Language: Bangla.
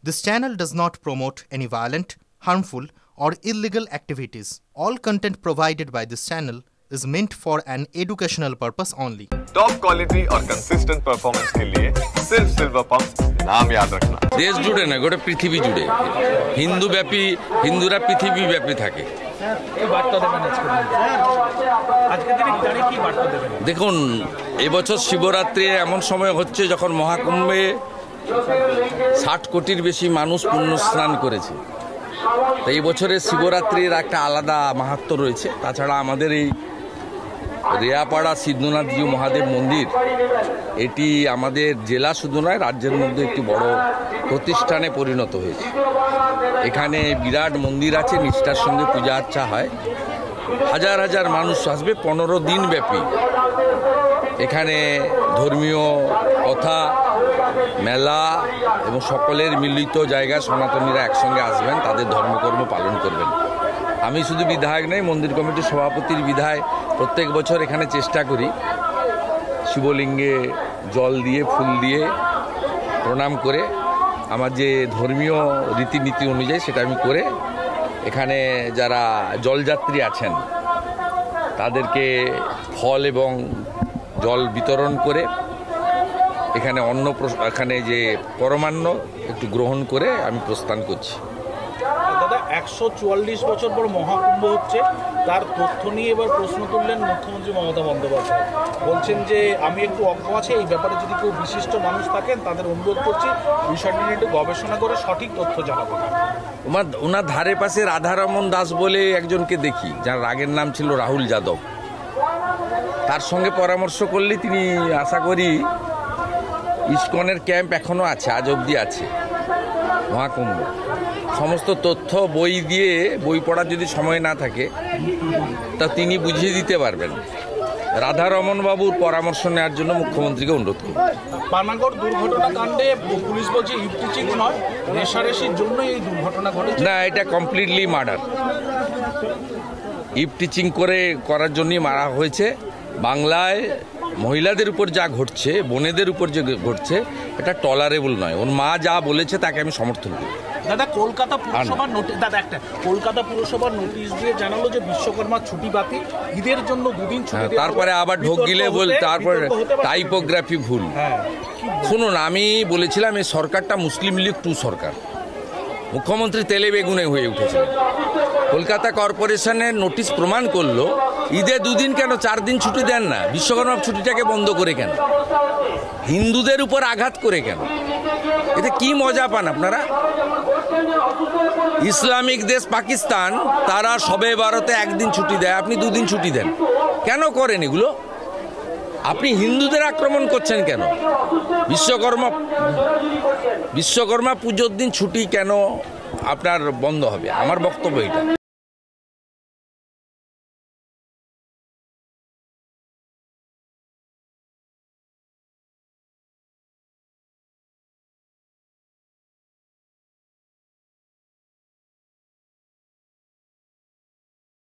This channel does not promote any violent, harmful, or illegal activities. All content provided by this channel is meant for an educational purpose only. Top quality और कंसिस्टेंट परफॉर्मेंस के लिए सिर्फ सिल्वर पंप नाम याद रखना। देश जुड़े ना गोटे पृथ्वी जुड़े हिंदू व्यापी हिंदुरा पृथ्वी व्यापी থাকে। দেখুন এবছর শিবরাত্রি এমন সময় হচ্ছে যখন মহাকুম্ভে 60 কোটির বেশি মানুষ পুণ্য স্নান করেছে। তো এই বছরের শিবরাত্রির একটা আলাদা মাহাত্ম্য রয়েছে। তাছাড়া আমাদের এই রেয়াপাড়া সিদ্ধনাথজি মহাদেব মন্দির এটি আমাদের জেলা শুধু নয় রাজ্যের মধ্যে একটি বড় প্রতিষ্ঠানে পরিণত হয়েছে। এখানে বিরাট মন্দির আছে, নিষ্ঠার সঙ্গে পূজা আর্চা হয়, হাজার হাজার মানুষ আসবে 15 দিন ব্যাপী। এখানে ধর্মীয় কথা, মেলা এবং সকলের মিলিত জায়গায় সনাতনীরা একসঙ্গে আসবেন, তাদের ধর্মকর্ম পালন করবেন। আমি শুধু বিধায়ক নই, মন্দির কমিটির সভাপতির বিধায় প্রত্যেক বছর এখানে চেষ্টা করি শিবলিঙ্গে জল দিয়ে ফুল দিয়ে প্রণাম করে আমার যে ধর্মীয় রীতিনীতি অনুযায়ী সেটা আমি করে এখানে যারা জলযাত্রী আছেন তাদেরকে ফল এবং জল বিতরণ করে এখানে এখানে যে পরমান্ন একটু গ্রহণ করে আমি প্রস্থান করছি। দাদা 144 বছর পর মহাকুম্ভ হচ্ছে, তার তথ্য নিয়ে এবার প্রশ্ন তুললেন মুখ্যমন্ত্রী মমতা বন্দ্যোপাধ্যায়। বলছেন যে আমি একটু অজ্ঞ আছি, এই ব্যাপারে যদি কেউ বিশিষ্ট মানুষ থাকেন তাদের অনুরোধ করছি বিষয়টি নিয়ে একটু গবেষণা করে সঠিক তথ্য জানাবেন। ওনার ধারে পাশে রাধারমন দাস বলে একজনকে দেখি, যার রাগের নাম ছিল রাহুল যাদব। তার সঙ্গে পরামর্শ করলে তিনি আশা করি ইসকনের ক্যাম্প এখনো আছে, আজ অবধি আছে। মহাকুম্ভ সমস্ত তথ্য বই দিয়ে, বই পড়ার যদি সময় না থাকে তা তিনি বুঝিয়ে দিতে পারবেন। রাধারমন বাবুর পরামর্শ নেওয়ার জন্য মুখ্যমন্ত্রীকে অনুরোধ করব। পানাগড় দুর্ঘটনা কাণ্ডে পুলিশ বলছে ইফটিচিং নয়, রেশারেশির জন্য এই দুর্ঘটনা ঘটেছে। না, এটা কমপ্লিটলি মার্ডার। ইফটিচিং করার জন্যই মারা হয়েছে। বাংলায় মহিলাদের উপর যা ঘটছে, বোনেদের উপর যে ঘটছে, এটা টলারেবল নয়। ওর মা যা বলেছে তাকে আমি সমর্থন করি। দাদা কলকাতা পুরসভার নোটিশ দিয়ে জানালো যে বিশ্বকর্মার ছুটি বাতিল, ঈদের জন্য দুদিন ছুটি। তারপরে আবার ঢোক গিলে তারপরে টাইপোগ্রাফি ভুল। শুনুন, আমি বলেছিলাম এই সরকারটা মুসলিম লীগ 2 সরকার। মুখ্যমন্ত্রী তেলে বেগুনে হয়ে উঠেছে। কলকাতা কর্পোরেশনের নোটিশ প্রমাণ করলো ঈদে 2 দিন কেন 4 দিন ছুটি দেন না? বিশ্বকর্মা ছুটিটাকে বন্ধ করে কেন? হিন্দুদের উপর আঘাত করে কেন? এতে কি মজা পান আপনারা? ইসলামিক দেশ পাকিস্তান, তারা সবে বারোতে 1 দিন ছুটি দেয়, আপনি 2 দিন ছুটি দেন। কেন করেন এগুলো? আপনি হিন্দুদের আক্রমণ করছেন কেন? বিশ্বকর্মা পুজোর দিন ছুটি কেন আপনার বন্ধ হবে? আমার বক্তব্য এটা।